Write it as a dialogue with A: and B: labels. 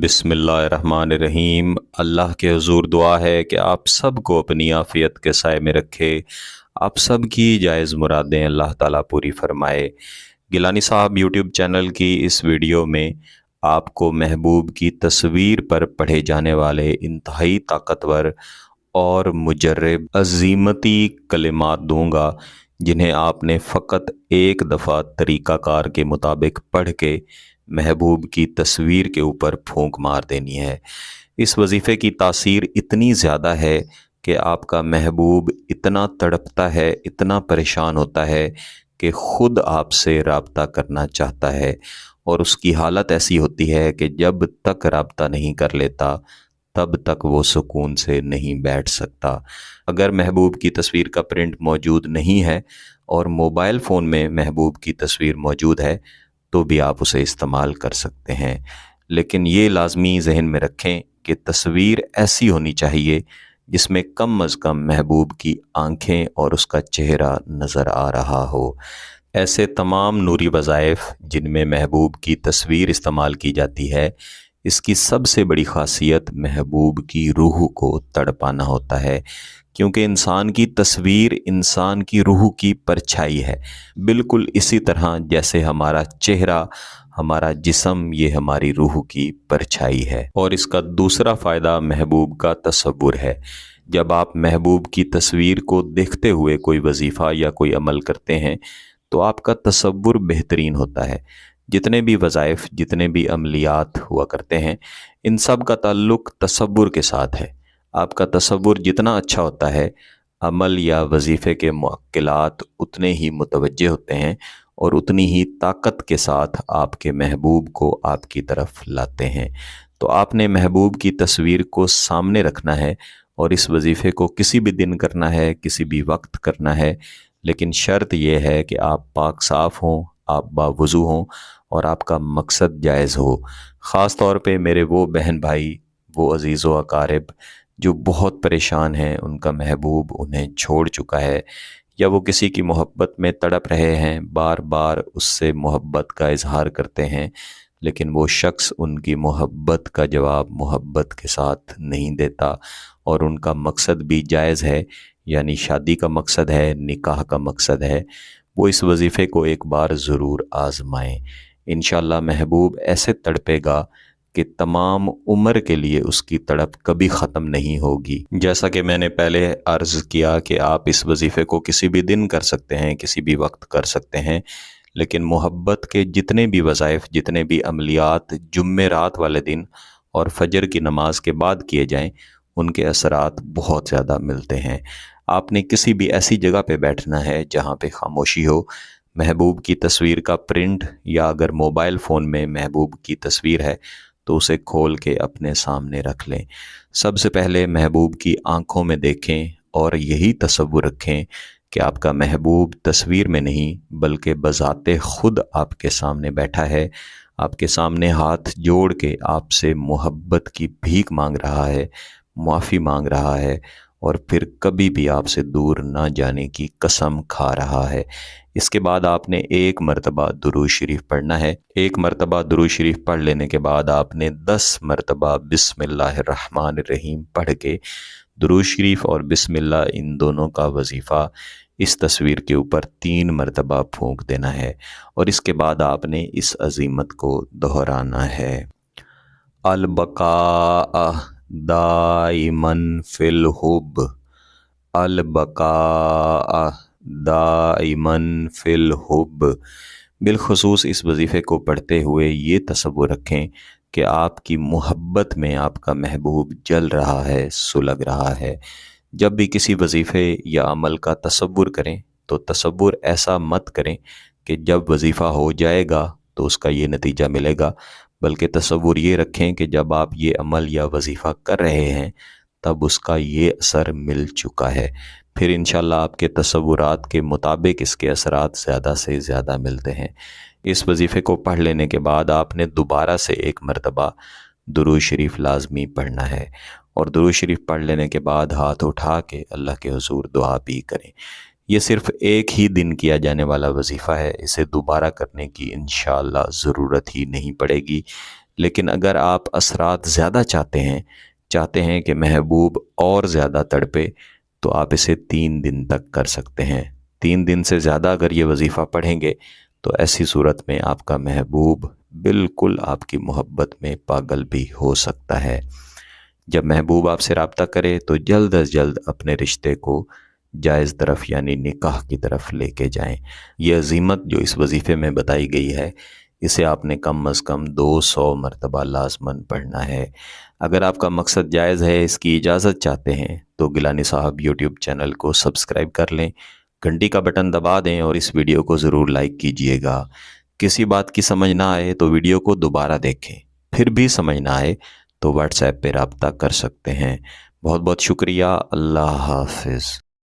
A: बिस्मिल्लाहिर्रहमानिर्रहीम। अल्लाह के हुजूर दुआ है कि आप सब को अपनी आफ़ियत के साए में रखे। आप सब की जायज़ मुरादें अल्लाह ताला पूरी फरमाए। गिलानी साहब यूट्यूब चैनल की इस वीडियो में आपको महबूब की तस्वीर पर पढ़े जाने वाले इंतहाई ताकतवर और मुजर्रब अज़ीमती कलिमात दूंगा, जिन्हें आपने फ़कत एक दफ़ा तरीक़ाकार के मुताबिक पढ़ के महबूब की तस्वीर के ऊपर फूंक मार देनी है। इस वजीफ़े की तासीर इतनी ज़्यादा है कि आपका महबूब इतना तड़पता है, इतना परेशान होता है कि ख़ुद आपसे राब्ता करना चाहता है, और उसकी हालत ऐसी होती है कि जब तक राब्ता नहीं कर लेता तब तक वो सुकून से नहीं बैठ सकता। अगर महबूब की तस्वीर का प्रिंट मौजूद नहीं है और मोबाइल फ़ोन में महबूब की तस्वीर मौजूद है तो भी आप उसे इस्तेमाल कर सकते हैं, लेकिन ये लाजमी जहन में रखें कि तस्वीर ऐसी होनी चाहिए जिसमें कम अज़ कम महबूब की आँखें और उसका चेहरा नज़र आ रहा हो। ऐसे तमाम नूरी वज़ाइफ जिनमें महबूब की तस्वीर इस्तेमाल की जाती है, इसकी सबसे बड़ी ख़ासियत महबूब की रूह को तड़पाना होता है, क्योंकि इंसान की तस्वीर इंसान की रूह की परछाई है। बिल्कुल इसी तरह जैसे हमारा चेहरा, हमारा जिस्म, ये हमारी रूह की परछाई है। और इसका दूसरा फ़ायदा महबूब का तसव्वुर है। जब आप महबूब की तस्वीर को देखते हुए कोई वजीफ़ा या कोई अमल करते हैं तो आपका तसव्वुर बेहतरीन होता है। जितने भी वज़ाइफ, जितने भी अमलियात हुआ करते हैं, इन सब का ताल्लुक़ तसव्वुर के साथ है। आपका तसव्वुर जितना अच्छा होता है, अमल या वजीफ़े के मुअक्किलात उतने ही मुतवज्जे होते हैं और उतनी ही ताकत के साथ आपके महबूब को आपकी तरफ लाते हैं। तो आपने महबूब की तस्वीर को सामने रखना है और इस वजीफ़े को किसी भी दिन करना है, किसी भी वक्त करना है, लेकिन शर्त यह है कि आप पाक साफ़ हों, आप बावुज़ू हों और आपका मकसद जायज़ हो। ख़ास तौर पे मेरे वो बहन भाई, वो अज़ीज़ व अकारिब जो बहुत परेशान हैं, उनका महबूब उन्हें छोड़ चुका है या वो किसी की मोहब्बत में तड़प रहे हैं, बार बार उससे मोहब्बत का इज़हार करते हैं, लेकिन वो शख्स उनकी मोहब्बत का जवाब मोहब्बत के साथ नहीं देता, और उनका मकसद भी जायज़ है, यानी शादी का मकसद है, निकाह का मकसद है। वो इस वजीफ़े को एक बार ज़रूर आज़माएँ। इंशाअल्लाह महबूब ऐसे तड़पेगा कि तमाम उम्र के लिए उसकी तड़प कभी ख़त्म नहीं होगी। जैसा कि मैंने पहले अर्ज़ किया कि आप इस वजीफ़े को किसी भी दिन कर सकते हैं, किसी भी वक्त कर सकते हैं, लेकिन मोहब्बत के जितने भी वज़ाइफ, जितने भी अमलियात जुम्मेरात वाले दिन और फजर की नमाज के बाद किए जाएं, उनके असरात बहुत ज़्यादा मिलते हैं। आपने किसी भी ऐसी जगह पे बैठना है जहाँ पे खामोशी हो। महबूब की तस्वीर का प्रिंट, या अगर मोबाइल फ़ोन में महबूब की तस्वीर है तो उसे खोल के अपने सामने रख लें। सबसे पहले महबूब की आँखों में देखें और यही तसव्वुर रखें कि आपका महबूब तस्वीर में नहीं बल्कि बज़ाते ख़ुद आपके सामने बैठा है, आपके सामने हाथ जोड़ के आपसे मोहब्बत की भीख मांग रहा है, माफ़ी मांग रहा है, और फिर कभी भी आपसे दूर ना जाने की कसम खा रहा है। इसके बाद आपने एक मरतबा दुरूद शरीफ पढ़ना है। एक मरतबा दुरूद शरीफ पढ़ लेने के बाद आपने 10 मरतबा बिस्मिल्लाहिर्रहमानिर्रहीम पढ़ के दुरूद शरीफ और बिस्मिल्लाह, इन दोनों का वजीफ़ा इस तस्वीर के ऊपर 3 मरतबा फूंक देना है, और इसके बाद आपने इस अज़ीमत को दोहराना है। अल-बका दाइमन फिल हुब, अल-बका दाइमन फिल हुब। बिलखुसूस इस वजीफ़े को पढ़ते हुए ये तसव्वुर रखें कि आपकी मोहब्बत में आपका महबूब जल रहा है, सुलग रहा है। जब भी किसी वजीफ़े या अमल का तसव्वुर करें तो तसव्वुर ऐसा मत करें कि जब वजीफ़ा हो जाएगा तो उसका ये नतीजा मिलेगा, बल्कि तसव्वुर ये रखें कि जब आप ये अमल या वजीफ़ा कर रहे हैं तब उसका ये असर मिल चुका है। फिर इंशाअल्लाह आपके तसव्वुरात के मुताबिक इसके असरात ज़्यादा से ज़्यादा मिलते हैं। इस वजीफ़े को पढ़ लेने के बाद आपने दोबारा से एक मरतबा दुरूद शरीफ लाजमी पढ़ना है, और दुरूद शरीफ पढ़ लेने के बाद हाथ उठा के अल्लाह के हुजूर दुआ भी करें। ये सिर्फ़ एक ही दिन किया जाने वाला वजीफ़ा है, इसे दोबारा करने की इंशाअल्लाह ज़रूरत ही नहीं पड़ेगी। لیکن اگر آپ اثرات زیادہ چاہتے ہیں کہ محبوب اور زیادہ تڑپے تو آپ اسے 3 دن تک کر سکتے ہیں۔ 3 دن سے زیادہ اگر یہ وظیفہ پڑھیں گے تو ایسی صورت میں آپ کا محبوب بالکل آپ کی محبت میں پاگل بھی ہو سکتا ہے۔ جب محبوب آپ سے رابطہ کرے تو جلد از جلد اپنے رشتے کو جائز طرف یعنی نکاح کی طرف لے کے جائیں۔ یہ عزیمت جو اس وظیفے میں بتائی گئی ہے اسے آپ نے کم از کم 200 مرتبہ لازماً پڑھنا ہے۔ اگر آپ کا مقصد جائز ہے، اس کی اجازت چاہتے ہیں تو گیلانی صاحب یوٹیوب چینل کو سبسکرائب کر لیں، گھنٹی کا بٹن دبا دیں اور اس ویڈیو کو ضرور لائک کیجئے گا۔ کسی بات کی سمجھ نہ آئے تو ویڈیو کو دوبارہ دیکھیں، پھر بھی سمجھ نہ آئے تو واٹس ایپ پہ رابطہ کر سکتے ہیں۔ بہت بہت شکریہ۔ اللہ حافظ۔